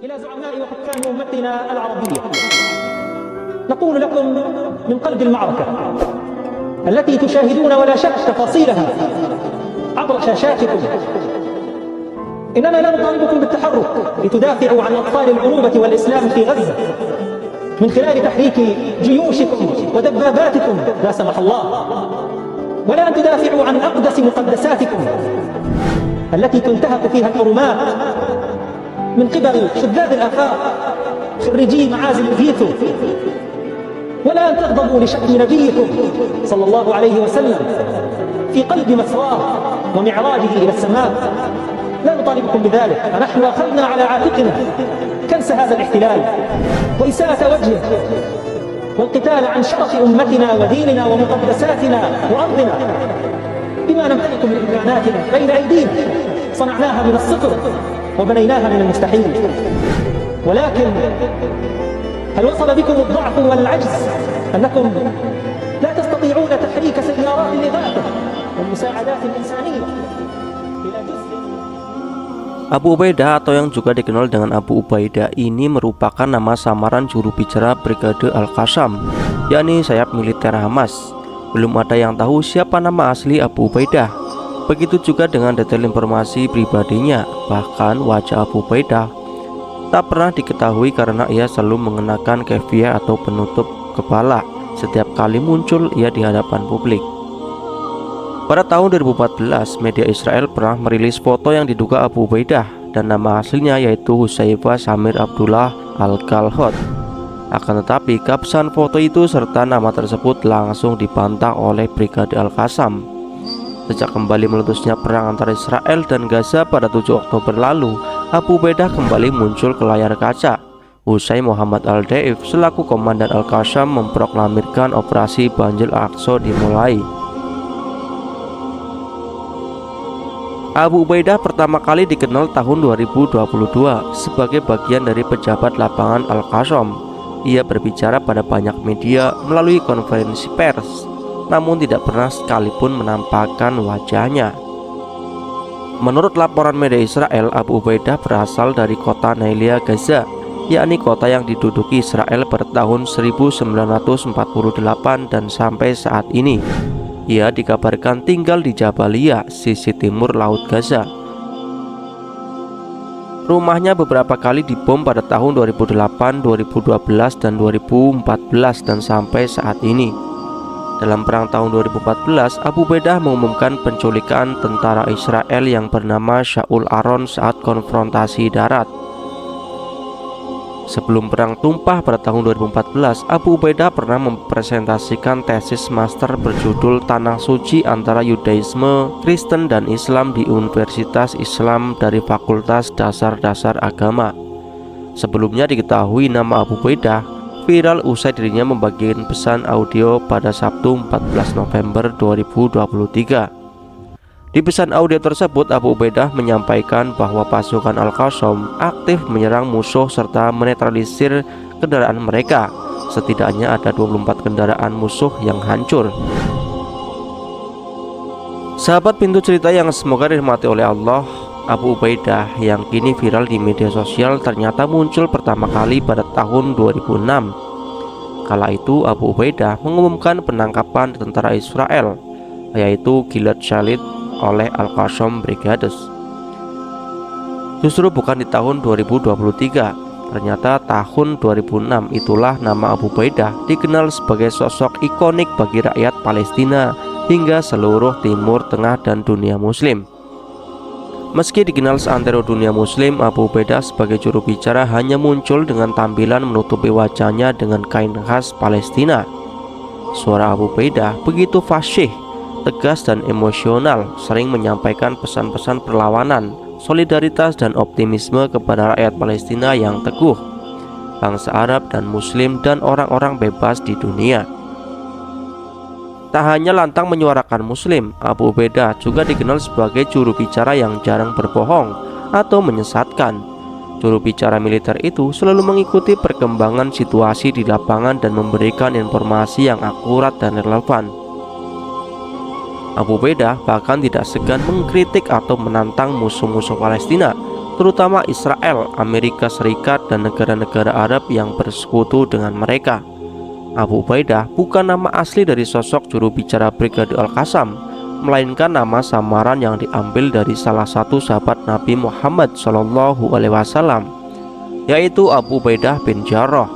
إلى زعماء وحكام أمتنا العربية نقول لكم من قلب المعركة التي تشاهدون ولا شك تفاصيلها عبر شاشاتكم، إننا لا نطالبكم بالتحرك لتدافعوا عن أطفال العروبة والإسلام في غزة من خلال تحريك جيوشكم ودباباتكم لا سمح الله، ولا أن تدافعوا عن أقدس مقدساتكم التي تنتهك فيها الحرمات من قبل شذاذ الآفاق خريجي معازل فيتو، ولا أن تغضبوا لشأن نبيكم صلى الله عليه وسلم في قلب مسراه ومعراجه إلى السماء. لا نطالبكم بذلك، فنحن أخذنا على عاتقنا كنس هذا الاحتلال وإساءة وجهه والقتال عن شرف أمتنا وديننا ومقدساتنا وأرضنا بما نمتلك من إمكاناتنا بين أيدينا، صنعناها من الصفر وبنيناها من المستحيل. ولكن هل وصل بكم الضعف والعجز أنكم لا تستطيعون تحريك سيارات الإغاثة والمساعدات الإنسانية إلى جزء؟ Abu Ubaidah atau yang juga dikenal dengan Abu Ubaidah ini merupakan nama samaran juru bicara Brigade Al-Qassam, yakni sayap militer Hamas. Belum ada yang tahu siapa nama asli Abu Ubaidah. Begitu juga dengan detail informasi pribadinya. Bahkan wajah Abu Ubaidah tak pernah diketahui karena ia selalu mengenakan kefiyah atau penutup kepala setiap kali muncul ia di hadapan publik. Pada tahun 2014, media Israel pernah merilis foto yang diduga Abu Ubaidah dan nama aslinya yaitu Huzaifa Samir Abdullah Al-Galhot. Akan tetapi caption foto itu serta nama tersebut langsung dibantah oleh Brigade Al-Qassam. Sejak kembali meletusnya perang antara Israel dan Gaza pada 7 Oktober lalu, Abu Ubaidah kembali muncul ke layar kaca. Usai Muhammad Al-Daif selaku komandan Al-Qassam memproklamirkan operasi Banjir Al-Aqsa dimulai. Abu Ubaidah pertama kali dikenal tahun 2022 sebagai bagian dari pejabat lapangan Al-Qassam. Ia berbicara pada banyak media melalui konferensi pers, namun tidak pernah sekalipun menampakkan wajahnya. Menurut laporan media Israel, Abu Ubaidah berasal dari kota Nailia, Gaza, yakni kota yang diduduki Israel pada tahun 1948 dan sampai saat ini. Ia dikabarkan tinggal di Jabalia, sisi timur Laut Gaza. Rumahnya beberapa kali dibom pada tahun 2008, 2012, dan 2014 dan sampai saat ini. Dalam perang tahun 2014, Abu Ubaidah mengumumkan penculikan tentara Israel yang bernama Shaul Aron saat konfrontasi darat. Sebelum perang tumpah pada tahun 2014, Abu Ubaidah pernah mempresentasikan tesis master berjudul Tanah Suci antara Yudaisme, Kristen, dan Islam di Universitas Islam dari Fakultas Dasar-Dasar Agama. Sebelumnya diketahui nama Abu Ubaidah viral usai dirinya membagikan pesan audio pada Sabtu 14 November 2023. Di pesan audio tersebut, Abu Ubaidah menyampaikan bahwa pasukan Al-Qassam aktif menyerang musuh serta menetralisir kendaraan mereka. Setidaknya ada 24 kendaraan musuh yang hancur. Sahabat pintu cerita yang semoga dirahmati oleh Allah, Abu Ubaidah yang kini viral di media sosial ternyata muncul pertama kali pada tahun 2006. Kala itu Abu Ubaidah mengumumkan penangkapan tentara Israel, yaitu Gilad Shalit, oleh Al-Qassam Brigades. Justru bukan di tahun 2023. Ternyata tahun 2006 itulah nama Abu Ubaidah dikenal sebagai sosok ikonik bagi rakyat Palestina hingga seluruh Timur Tengah dan dunia muslim. Meski dikenal seantero dunia muslim, Abu Ubaidah sebagai juru bicara hanya muncul dengan tampilan menutupi wajahnya dengan kain khas Palestina. Suara Abu Ubaidah begitu fasih, tegas dan emosional, sering menyampaikan pesan-pesan perlawanan, solidaritas dan optimisme kepada rakyat Palestina yang teguh, bangsa Arab dan Muslim dan orang-orang bebas di dunia. Tak hanya lantang menyuarakan Muslim, Abu Ubaidah juga dikenal sebagai juru bicara yang jarang berbohong atau menyesatkan. Juru bicara militer itu selalu mengikuti perkembangan situasi di lapangan dan memberikan informasi yang akurat dan relevan. Abu Ubaidah bahkan tidak segan mengkritik atau menantang musuh-musuh Palestina, terutama Israel, Amerika Serikat, dan negara-negara Arab yang bersekutu dengan mereka. Abu Ubaidah bukan nama asli dari sosok juru bicara Brigade Al-Qassam, melainkan nama samaran yang diambil dari salah satu sahabat Nabi Muhammad SAW, yaitu Abu Ubaidah bin Jarrah.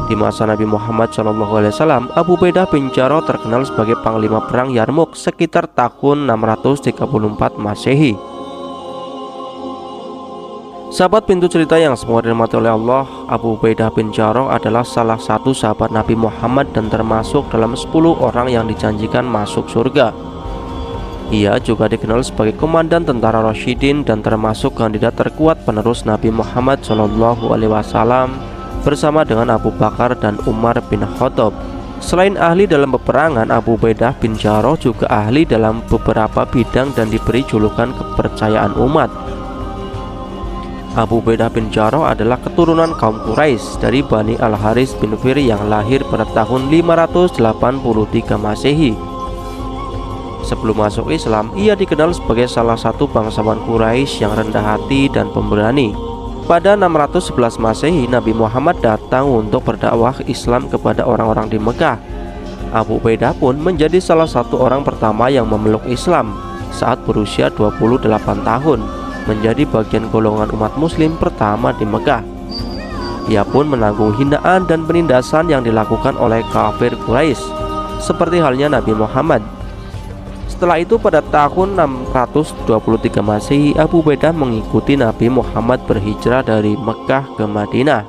Di masa Nabi Muhammad SAW, Abu Ubaidah bin Jarrah terkenal sebagai panglima perang Yarmuk sekitar tahun 634 Masehi. Sahabat pintu cerita yang semoga dirahmati oleh Allah, Abu Ubaidah bin Jarrah adalah salah satu sahabat Nabi Muhammad dan termasuk dalam 10 orang yang dijanjikan masuk surga. Ia juga dikenal sebagai komandan tentara Rasyidin dan termasuk kandidat terkuat penerus Nabi Muhammad SAW bersama dengan Abu Bakar dan Umar bin Khattab. Selain ahli dalam peperangan, Abu Ubaidah bin Jarrah juga ahli dalam beberapa bidang dan diberi julukan kepercayaan umat. Abu Ubaidah bin Jarrah adalah keturunan kaum Quraisy dari Bani Al-Haris bin Fir yang lahir pada tahun 583 Masehi. Sebelum masuk Islam, ia dikenal sebagai salah satu bangsawan Quraisy yang rendah hati dan pemberani. Pada 611 Masehi, Nabi Muhammad datang untuk berdakwah Islam kepada orang-orang di Mekah. Abu Ubaidah pun menjadi salah satu orang pertama yang memeluk Islam saat berusia 28 tahun, menjadi bagian golongan umat muslim pertama di Mekah. Ia pun menanggung hinaan dan penindasan yang dilakukan oleh kafir Quraisy, seperti halnya Nabi Muhammad. Setelah itu pada tahun 623 Masehi, Abu Ubaidah mengikuti Nabi Muhammad berhijrah dari Mekah ke Madinah.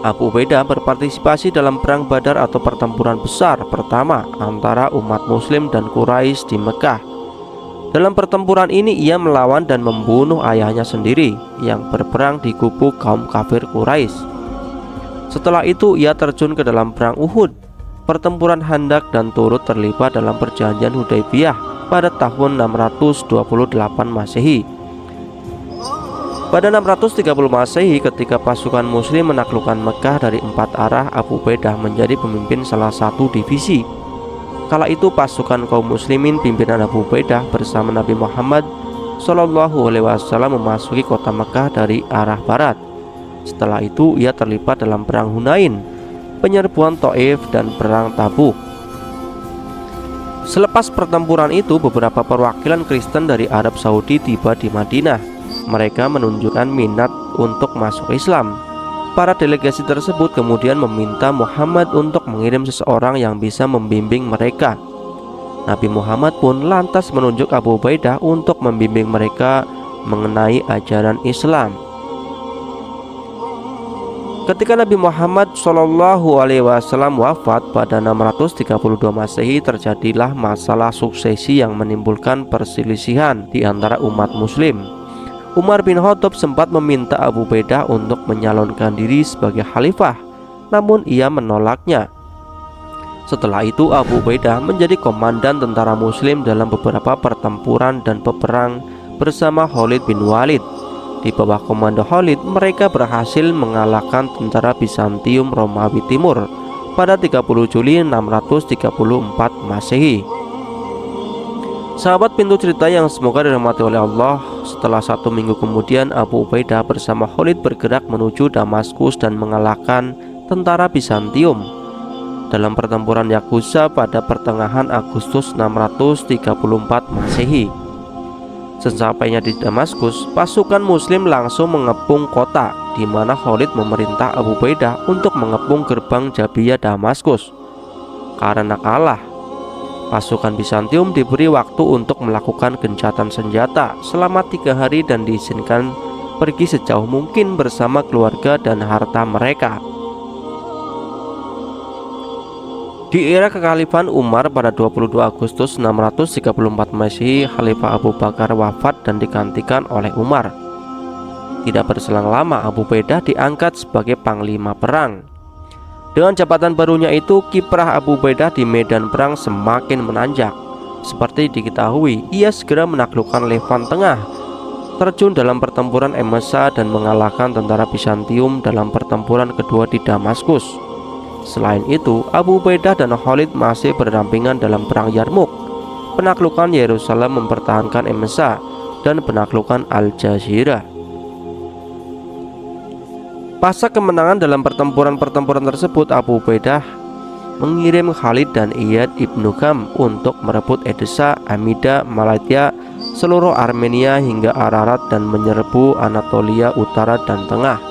Abu Ubaidah berpartisipasi dalam perang Badar atau pertempuran besar pertama antara umat muslim dan Quraisy di Mekah. Dalam pertempuran ini ia melawan dan membunuh ayahnya sendiri yang berperang di kubu kaum kafir Quraisy. Setelah itu ia terjun ke dalam perang Uhud, pertempuran Handak, dan turut terlibat dalam perjanjian Hudaybiyah pada tahun 628 Masehi. Pada 630 Masehi, ketika pasukan muslim menaklukkan Mekah dari 4 arah, Abu Ubaidah menjadi pemimpin salah satu divisi. Kala itu pasukan kaum muslimin pimpinan Abu Ubaidah bersama Nabi Muhammad SAW memasuki kota Mekah dari arah barat. Setelah itu ia terlibat dalam perang Hunain, penyerbuan Taif, dan perang Tabuk. Selepas pertempuran itu, beberapa perwakilan Kristen dari Arab Saudi tiba di Madinah. Mereka menunjukkan minat untuk masuk Islam. Para delegasi tersebut kemudian meminta Muhammad untuk mengirim seseorang yang bisa membimbing mereka. Nabi Muhammad pun lantas menunjuk Abu Ubaidah untuk membimbing mereka mengenai ajaran Islam. Ketika Nabi Muhammad SAW wafat pada 632 Masehi, terjadilah masalah suksesi yang menimbulkan perselisihan di antara umat muslim. Umar bin Khattab sempat meminta Abu Ubaidah untuk menyalonkan diri sebagai khalifah, namun ia menolaknya. Setelah itu Abu Ubaidah menjadi komandan tentara muslim dalam beberapa pertempuran dan peperang bersama Khalid bin Walid. Di bawah komando Khalid, mereka berhasil mengalahkan tentara Bizantium Romawi Timur pada 30 Juli 634 Masehi. Sahabat pintu cerita yang semoga dirahmati oleh Allah, setelah 1 minggu kemudian Abu Ubaidah bersama Khalid bergerak menuju Damaskus dan mengalahkan tentara Bizantium dalam pertempuran Yagusa pada pertengahan Agustus 634 Masehi. Sesampainya di Damaskus, pasukan muslim langsung mengepung kota, di mana Khalid memerintah Abu Ubaidah untuk mengepung gerbang Jabiyah Damaskus. Karena kalah, pasukan Bizantium diberi waktu untuk melakukan gencatan senjata selama 3 hari dan diizinkan pergi sejauh mungkin bersama keluarga dan harta mereka. Di era kekhalifahan Umar pada 22 Agustus 634 Masehi, Khalifah Abu Bakar wafat dan digantikan oleh Umar. Tidak berselang lama, Abu Ubaidah diangkat sebagai panglima perang. Dengan jabatan barunya itu, kiprah Abu Ubaidah di medan perang semakin menanjak. Seperti diketahui, ia segera menaklukkan Levant Tengah, terjun dalam pertempuran Emesa, dan mengalahkan tentara Bizantium dalam pertempuran kedua di Damaskus. Selain itu, Abu Ubaidah dan Khalid masih berdampingan dalam perang Yarmuk, penaklukan Yerusalem, mempertahankan Emesa, dan penaklukan Al-Jazirah. Pasca kemenangan dalam pertempuran-pertempuran tersebut, Abu Ubaidah mengirim Khalid dan Iyad ibnu Kham untuk merebut Edessa, Amida, Malatya, seluruh Armenia hingga Ararat dan menyerbu Anatolia Utara dan Tengah.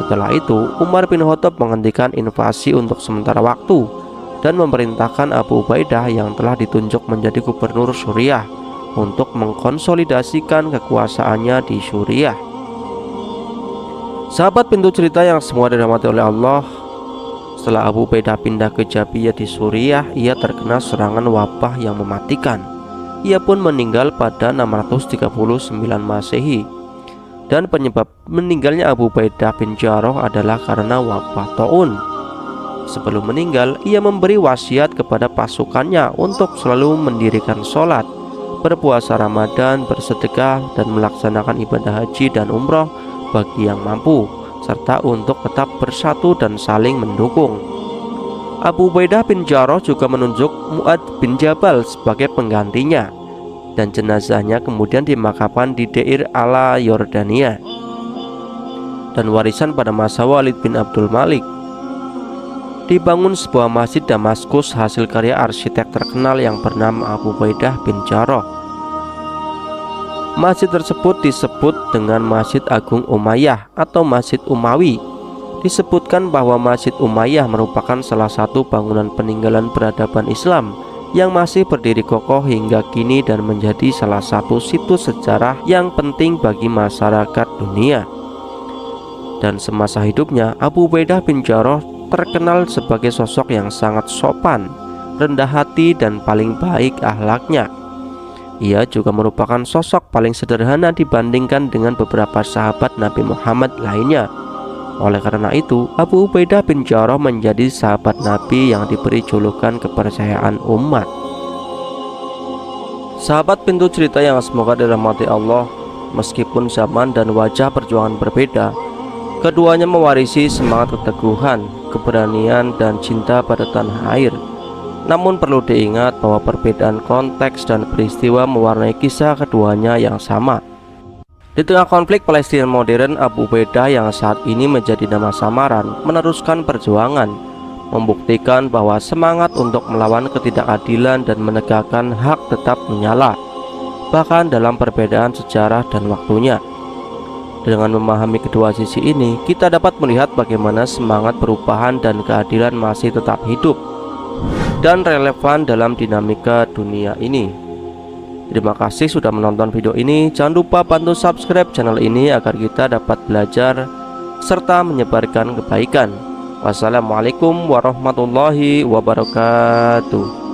Setelah itu, Umar bin Khattab menghentikan invasi untuk sementara waktu dan memerintahkan Abu Ubaidah yang telah ditunjuk menjadi gubernur Suriah untuk mengkonsolidasikan kekuasaannya di Suriah. Sahabat pintu cerita yang semua dirahmati oleh Allah, setelah Abu Ubaidah pindah ke Jabiyah di Suriah, ia terkena serangan wabah yang mematikan. Ia pun meninggal pada 639 Masehi. Dan penyebab meninggalnya Abu Ubaidah bin Jarrah adalah karena wabah taun. Sebelum meninggal, ia memberi wasiat kepada pasukannya untuk selalu mendirikan sholat, berpuasa Ramadan, bersedekah, dan melaksanakan ibadah haji dan umroh bagi yang mampu, serta untuk tetap bersatu dan saling mendukung. Abu Ubaidah bin Jarrah juga menunjuk Mu'ad bin Jabal sebagai penggantinya, dan jenazahnya kemudian dimakamkan di Deir ala Yordania. Dan warisan pada masa Walid bin Abdul Malik, dibangun sebuah masjid Damaskus hasil karya arsitek terkenal yang bernama Abu Ubaidah bin Jarrah. Masjid tersebut disebut dengan Masjid Agung Umayyah atau Masjid Umawi. Disebutkan bahwa Masjid Umayyah merupakan salah satu bangunan peninggalan peradaban Islam yang masih berdiri kokoh hingga kini dan menjadi salah satu situs sejarah yang penting bagi masyarakat dunia. Dan semasa hidupnya, Abu Ubaidah bin Jarrah terkenal sebagai sosok yang sangat sopan, rendah hati, dan paling baik akhlaknya. Ia juga merupakan sosok paling sederhana dibandingkan dengan beberapa sahabat Nabi Muhammad lainnya. Oleh karena itu, Abu Ubaidah bin Jarrah menjadi sahabat Nabi yang diberi julukan kepercayaan umat. Sahabat pintu cerita yang semoga dirahmati Allah, meskipun zaman dan wajah perjuangan berbeda, keduanya mewarisi semangat keteguhan, keberanian, dan cinta pada tanah air. Namun perlu diingat bahwa perbedaan konteks dan peristiwa mewarnai kisah keduanya yang sama. Di tengah konflik Palestina modern, Abu Ubaidah yang saat ini menjadi nama samaran meneruskan perjuangan, membuktikan bahwa semangat untuk melawan ketidakadilan dan menegakkan hak tetap menyala, bahkan dalam perbedaan sejarah dan waktunya. Dengan memahami kedua sisi ini, kita dapat melihat bagaimana semangat perubahan dan keadilan masih tetap hidup dan relevan dalam dinamika dunia ini. Terima kasih sudah menonton video ini. Jangan lupa bantu subscribe channel ini agar kita dapat belajar serta menyebarkan kebaikan. Wassalamualaikum warahmatullahi wabarakatuh.